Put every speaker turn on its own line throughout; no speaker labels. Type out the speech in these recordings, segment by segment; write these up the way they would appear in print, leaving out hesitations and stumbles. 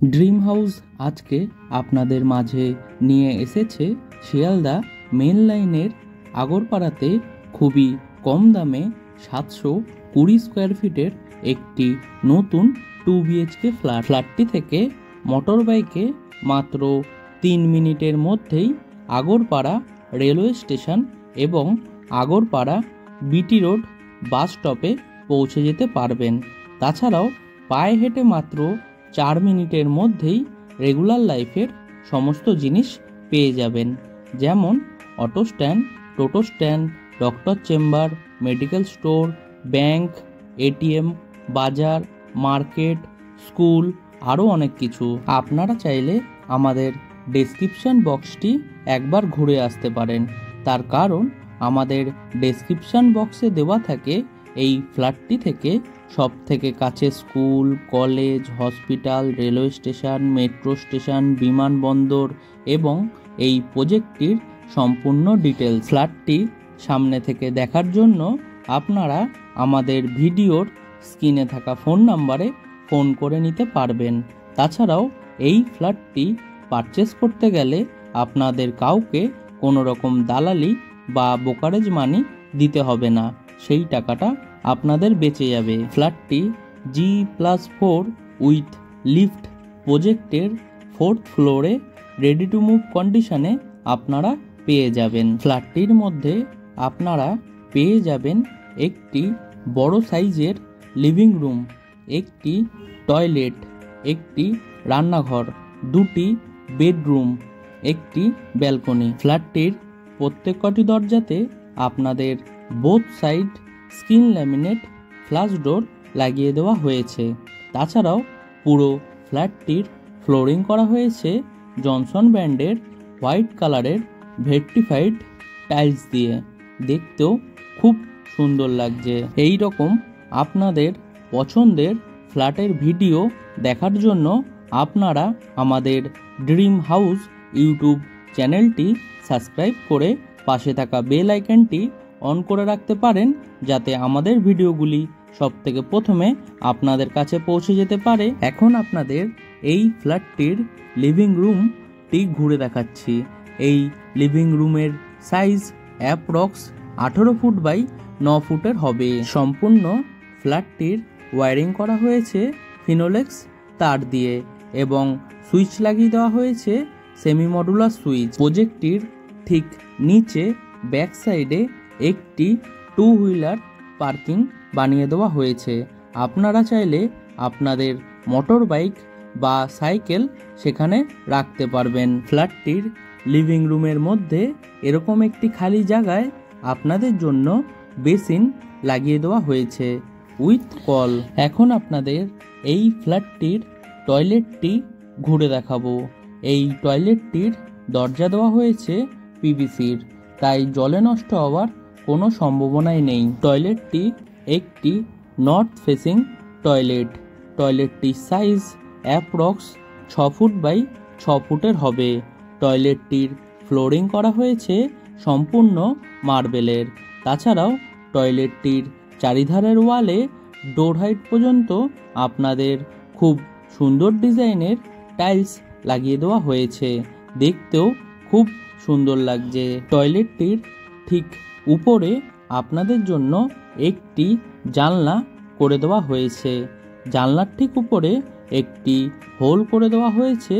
Dream house আজকে আপনাদের মাঝে নিয়ে এসেছে শিয়ালদা মেন লাইনের আগরপাড়াতে খুবই কম দামে 720 স্কোয়ার ফিটের একটি নতুন 2 BHK ফ্ল্যাটটি থেকে মোটর বাইকে মাত্র 3 মিনিটের মধ্যেই আগরপাড়া রেলওয়ে স্টেশন এবং আগরপাড়া বিটি রোড বাস স্টপে পৌঁছে যেতে পারবেন। তাছাড়াও পায়ে হেঁটে মাত্র 4 মিনিটের মধ্যেই রেগুলার লাইফের সমস্ত জিনিস পেয়ে যাবেন, যেমন auto stand, toto stand, doctor chamber, medical store, bank, ATM, বাজার, মার্কেট, স্কুল, আরও অনেক কিছু। আপনারা চাইলে আমাদের ডেসক্রিপশন বক্সটি একবার ঘুরে আসতে পারেন, তার কারণ আমাদের ডেসক্রিপশন বক্সে দেওয়া থাকে এই ফ্ল্যাটটি থেকে সব থেকে কাছে school, college, hospital, railway station, metro station, বিমানবন্দর এবং এই প্রজেক্টটির সম্পূর্ণ ডিটেলস। ফ্ল্যাটটি সামনে থেকে দেখার জন্য আপনারা আমাদের ভিডিওর স্ক্রিনে থাকা ফোন নাম্বারে ফোন করে নিতে পারবেন। তাছাড়াও এই ফ্ল্যাটটি পারচেস করতে গেলে আপনাদের কাউকে কোনো রকম দালালি বা ব্রোকারেজ মানি দিতে হবে না, সেই টাকাটা আপনাদের বেঁচে যাবে। ফ্ল্যাটটি G+4 উইথ লিফট প্রজেক্টের 4th ফ্লোরে রেডি টু মুভ কন্ডিশনে আপনারা পেয়ে যাবেন। ফ্ল্যাটটির মধ্যে আপনারা পেয়ে যাবেন একটি বড় সাইজের লিভিং রুম, একটি টয়লেট, একটি রান্নাঘর, 2টি বেডরুম, একটি ব্যালকনি। ফ্ল্যাটটির প্রত্যেকটি দরজাতে আপনাদের both side screen laminate flush door লাগিয়ে দেওয়া হয়েছে। তাছাড়াও পুরো ফ্ল্যাটটির ফ্লোরিং করা হয়েছে জনসন ব্র্যান্ডের হোয়াইট কালারের ভেট্রিফাইড টাইলস দিয়ে, দেখতেও খুব সুন্দর লাগছে। এই রকম আপনাদের পছন্দের ফ্ল্যাটের ভিডিও দেখার জন্য আপনারা আমাদের ড্রিম হাউস ইউটিউব চ্যানেলটি সাবস্ক্রাইব করে পাশে থাকা বেল আইকনটি অন করে রাখতে পারেন, যাতে আমাদের ভিডিওগুলি সবথেকে প্রথমে আপনাদের কাছে পৌঁছে যেতে পারে। এখন আপনাদের এই ফ্ল্যাটটির লিভিং রুমটি ঘুরে দেখাচ্ছি। এই লিভিং রুমের সাইজ অ্যাপ্রক্স 18 ফুট বাই 9 ফুটের হবে। সম্পূর্ণ ফ্ল্যাটটির ওয়্যারিং করা হয়েছে ফিনোলেক্স তার দিয়ে এবং সুইচ লাগিয়ে দেওয়া হয়েছে সেমি মডুলার সুইচ। প্রজেক্টটির ঠিক নিচে ব্যাক সাইডে একটি 2 হুইলার পার্কিং বানিয়ে দেওয়া হয়েছে। আপনারা চাইলে আপনাদের মোটর বাইক বা সাইকেল সেখানে রাখতে পারবেন। ফ্ল্যাটটির লিভিং রুমের মধ্যে এরকম একটি খালি জায়গায় আপনাদের জন্য বেসিন লাগিয়ে দেওয়া হয়েছে উইথ কল। এখন আপনাদের এই ফ্ল্যাটটির টয়লেটটি ঘুরে দেখাবো। এই টয়লেটটির দরজা দেওয়া হয়েছে পিভিসির, তাই জলে নষ্ট হওয়ার কোনো সম্ভাবনাই নেই। টয়লেটটি একটি নর্থ ফেসিং টয়লেট। টয়লেটটির সাইজ অ্যাপ্রক্স 6 ফুট বাই 6 ফুটের হবে। টয়লেটটির ফ্লোরিং করা হয়েছে সম্পূর্ণ মার্বেলের। তাছাড়াও টয়লেটটির চারিধারের ওয়ালে ডোর হাইট পর্যন্ত আপনাদের খুব সুন্দর ডিজাইনের টাইলস লাগিয়ে দেওয়া হয়েছে, দেখতেও খুব সুন্দর লাগছে। টয়লেটটির ঠিক উপরে আপনাদের জন্য একটি জানলা করে দেওয়া হয়েছে। জানলার ঠিক উপরে একটি হোল করে দেওয়া হয়েছে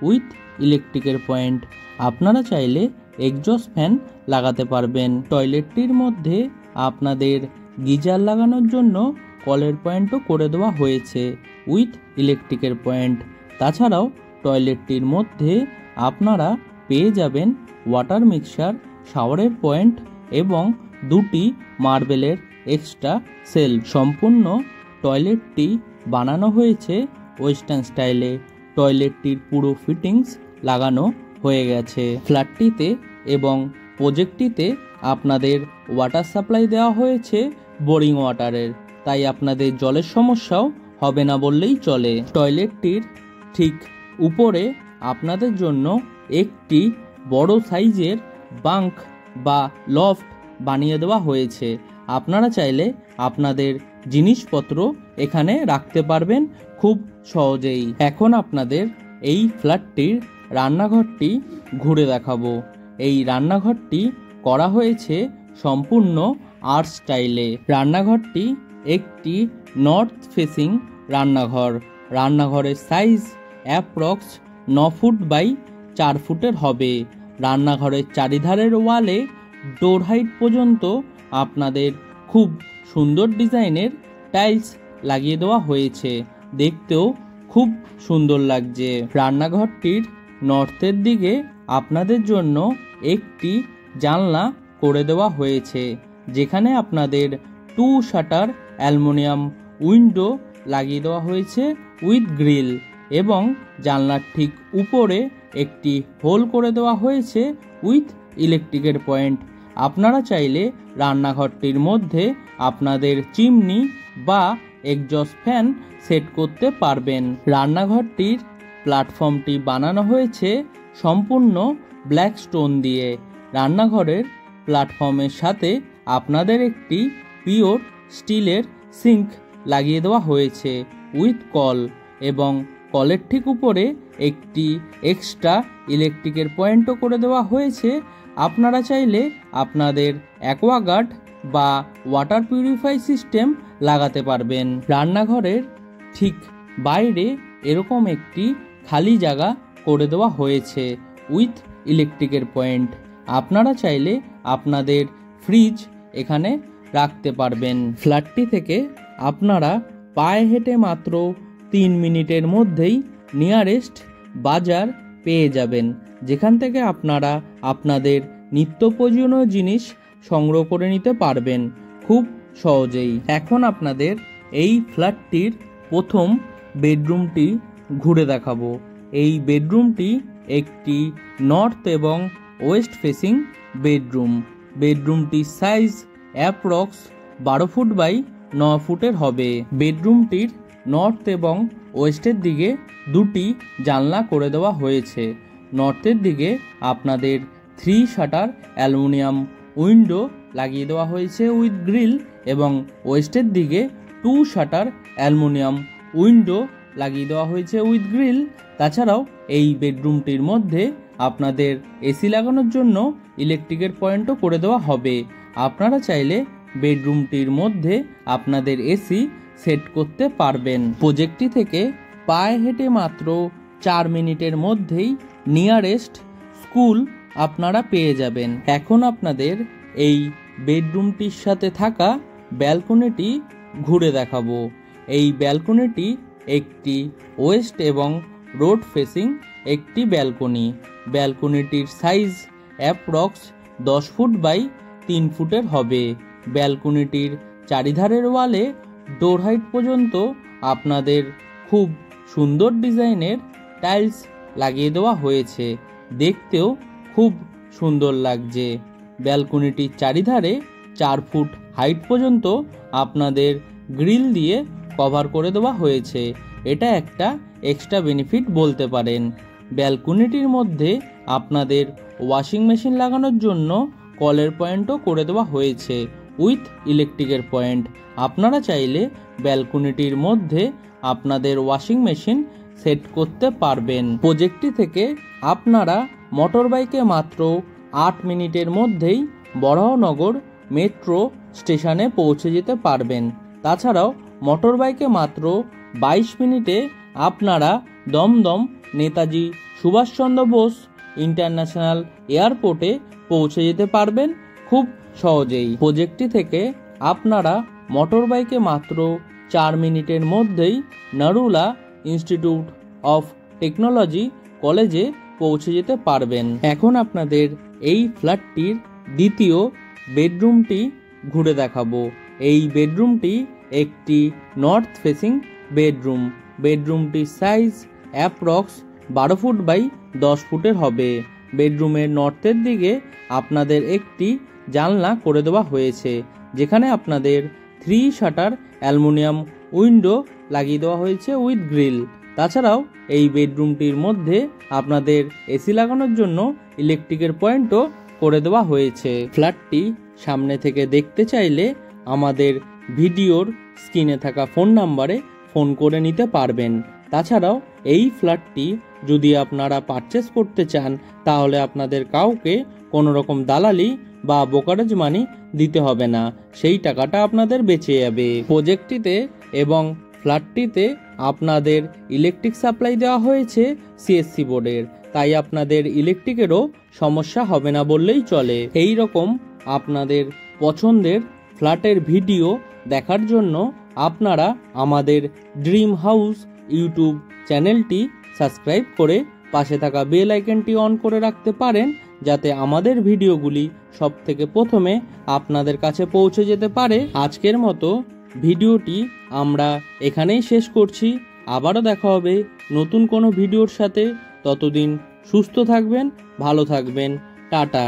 উইথ ইলেকট্রিকের পয়েন্ট। আপনারা চাইলে এক্সজস্ট ফ্যান লাগাতে পারবেন। টয়লেটটির মধ্যে আপনাদের গিজার লাগানোর জন্য কলের পয়েন্টও করে দেওয়া হয়েছে উইথ ইলেকট্রিকের পয়েন্ট। তাছাড়াও টয়লেটটির মধ্যে আপনারা পেয়ে যাবেন ওয়াটার মিক্সার, শাওয়ারের পয়েন্ট এবং 2টি মার্বেলের এক্সট্রা সেলফ। সম্পূর্ণ টয়লেটটি বানানো হয়েছে ওয়েস্টার্ন স্টাইলে। টয়লেটটির পুরো ফিটিংস লাগানো হয়ে গেছে। ফ্ল্যাটটিতে এবং প্রজেক্টটিতে আপনাদের ওয়াটার সাপ্লাই দেওয়া হয়েছে বোরিং ওয়াটারের, তাই আপনাদের জলের সমস্যাও হবে না বললেই চলে। টয়লেটটির ঠিক উপরে আপনাদের জন্য একটি বড় সাইজের বাঙ্ক বা লফট বানিয়ে দেওয়া হয়েছে। আপনারা চাইলে আপনাদের জিনিসপত্র এখানে রাখতে পারবেন খুব সহজেই। এখন আপনাদের এই ফ্ল্যাটটির রান্নাঘরটি ঘুরে দেখাবো। এই রান্নাঘরটি করা হয়েছে সম্পূর্ণ আর্ট স্টাইলে। রান্নাঘরটি একটি নর্থ ফেসিং রান্নাঘর। রান্নাঘরের সাইজ অ্যাপ্রক্স 9 ফুট বাই 4 ফুটের হবে। রান্নাঘরের চারিধারের ওয়ালে ডোর হাইট পর্যন্ত আপনাদের খুব সুন্দর ডিজাইনের টাইলস লাগিয়ে দেওয়া হয়েছে। দেখতেও খুব সুন্দর লাগছে। রান্নাঘরটির নর্থের দিকে আপনাদের জন্য একটি জানলা করে দেওয়া হয়েছে, যেখানে আপনাদের 2 শাটার অ্যালুমিনিয়াম উইন্ডো লাগিয়ে দেওয়া হয়েছে উইথ গ্রিল, এবং জানলার ঠিক উপরে একটি হোল করে দেওয়া হয়েছে উইথ ইলেকট্রিকের পয়েন্ট। আপনারা চাইলে রান্নাঘরটির মধ্যে আপনাদের চিমনি বা এক্সজস্ট ফ্যান সেট করতে পারবেন। রান্নাঘরটির প্ল্যাটফর্মটি বানানো হয়েছে সম্পূর্ণ ব্ল্যাক স্টোন দিয়ে। রান্নাঘরের প্ল্যাটফর্মের সাথে আপনাদের একটি পিওর স্টিলের সিঙ্ক লাগিয়ে দেওয়া হয়েছে উইথ কল, এবং কলের ঠিক উপরে একটি এক্সট্রা ইলেকট্রিকের পয়েন্টও করে দেওয়া হয়েছে। আপনারা চাইলে আপনাদের অ্যাকোয়াগার্ড বা ওয়াটার পিউরিফাই সিস্টেম লাগাতে পারবেন। রান্নাঘরের ঠিক বাইরে এরকম একটি খালি জায়গা করে দেওয়া হয়েছে উইথ ইলেকট্রিকের পয়েন্ট। আপনারা চাইলে আপনাদের ফ্রিজ এখানে রাখতে পারবেন। ফ্ল্যাটটি থেকে আপনারা পায়ে হেঁটে মাত্র 3 মিনিটের মধ্যেই নিয়ারেস্ট বাজার পেয়ে যাবেন, যেখান থেকে আপনারা আপনাদের নিত্য প্রয়োজনীয় জিনিস সংগ্রহ করে নিতে পারবেন খুব সহজেই। এখন আপনাদের এই ফ্ল্যাটটির প্রথম বেডরুমটি ঘুরে দেখাবো। এই বেডরুমটি একটি নর্থ এবং ওয়েস্ট ফেসিং বেডরুম। বেডরুমটির সাইজ অ্যাপ্রক্স 12 ফুট বাই 9 ফুটের হবে। বেডরুমটির নর্থ এবং ওয়েস্টের দিকে 2টি জানলা করে দেওয়া হয়েছে। নর্থের দিকে আপনাদের 3 শাটার অ্যালুমিনিয়াম উইন্ডো লাগিয়ে দেওয়া হয়েছে উইথ গ্রিল, এবং ওয়েস্টের দিকে 2 শাটার অ্যালুমিনিয়াম উইন্ডো লাগিয়ে দেওয়া হয়েছে উইথ গ্রিল। তাছাড়াও এই বেডরুমটির মধ্যে আপনাদের এসি লাগানোর জন্য ইলেকট্রিকের পয়েন্টও করে দেওয়া হবে। আপনারা চাইলে বেডরুমটির মধ্যে আপনাদের এসি সেট করতে পারবেন। প্রজেক্টটি থেকে পায়ে হেঁটে মাত্র 4 মিনিটের মধ্যেই নিয়ারেস্ট স্কুল আপনারা পেয়ে যাবেন। এখন আপনাদের এই বেডরুমটির সাথে থাকা ব্যালকনিটি ঘুরে দেখাবো। এই ব্যালকনিটি একটি ওয়েস্ট এবং রোড ফেসিং একটি ব্যালকনি। ব্যালকনিটির সাইজ অ্যাপ্রক্স 10 ফুট বাই 3 ফুটের হবে। ব্যালকনিটির চারিধারের ওয়ালে ডোর হাইট পর্যন্ত আপনাদের খুব সুন্দর ডিজাইনের টাইলস লাগিয়ে দেওয়া হয়েছে। দেখতেও খুব সুন্দর লাগছে। ব্যালকনিটির চারিধারে 4 ফুট হাইট পর্যন্ত আপনাদের গ্রিল দিয়ে কভার করে দেওয়া হয়েছে। এটা একটা এক্সট্রা বেনিফিট বলতে পারেন। ব্যালকনিটির মধ্যে আপনাদের ওয়াশিং মেশিন লাগানোর জন্য কলের পয়েন্টও করে দেওয়া হয়েছে উইথ ইলেকট্রিকের পয়েন্ট। আপনারা চাইলে ব্যালকনিটির মধ্যে আপনাদের ওয়াশিং মেশিন সেট করতে পারবেন। প্রজেক্টটি থেকে আপনারা মোটর বাইকে মাত্র 8 মিনিটের মধ্যেই বরাহনগর মেট্রো স্টেশনে পৌঁছে যেতে পারবেন। তাছাড়াও মোটর বাইকে মাত্র 22 মিনিটে আপনারা দমদম নেতাজি সুভাষচন্দ্র বোস ইন্টারন্যাশনাল এয়ারপোর্টে পৌঁছে যেতে পারবেন খুব সহজেই। প্রজেক্টটি থেকে আপনারা মোটর বাইকে মাত্র 4 মিনিটের মধ্যেই নারুলা ইনস্টিটিউট অফ টেকনোলজি কলেজে পৌঁছে যেতে পারবেন। এখন আপনাদের এই ফ্ল্যাটটির দ্বিতীয় বেডরুমটি ঘুরে দেখাবো। এই বেডরুমটি একটি নর্থ ফেসিং বেডরুম। বেডরুমটির সাইজ অ্যাপ্রক্স 12 ফুট বাই 10 ফুটের হবে। বেডরুমের নর্থের দিকে আপনাদের একটি জানলা করে দেওয়া হয়েছে, যেখানে আপনাদের 3 শাটার অ্যালুমিনিয়াম উইন্ডো লাগিয়ে দেওয়া হয়েছে উইথ গ্রিল। তাছাড়াও এই বেডরুমটির মধ্যে আপনাদের এসি লাগানোর জন্য ইলেকট্রিকের পয়েন্টও করে দেওয়া হয়েছে। ফ্ল্যাটটি সামনে থেকে দেখতে চাইলে আমাদের ভিডিওর স্ক্রিনে থাকা ফোন নাম্বারে ফোন করে নিতে পারবেন। তাছাড়াও এই ফ্ল্যাটটি যদি আপনারা পারচেস করতে চান তাহলে আপনাদের কাউকে কোনো রকম দালালি বা ব্রোকারেজ মানি দিতে হবে না, সেই টাকাটা আপনাদের বেঁচে যাবে। প্রজেক্টটিতে এবং ফ্ল্যাটটিতে আপনাদের ইলেকট্রিক সাপ্লাই দেওয়া হয়েছে সিএসসি বোর্ডের, তাই আপনাদের ইলেকট্রিকেরও সমস্যা হবে না বললেই চলে। এই রকম আপনাদের পছন্দের ফ্ল্যাটের ভিডিও দেখার জন্য আপনারা আমাদের ড্রিম হাউস ইউটিউব চ্যানেলটি সাবস্ক্রাইব করে পাশে থাকা বেল আইকনটি অন করে রাখতে পারেন, যাতে আমাদের ভিডিওগুলি সবথেকে প্রথমে আপনাদের কাছে পৌঁছে যেতে পারে। আজকের মতো ভিডিওটি আমরা এখানেই শেষ করছি। আবারও দেখা হবে নতুন কোনো ভিডিওর সাথে। ততদিন সুস্থ থাকবেন, ভালো থাকবেন, টাটা।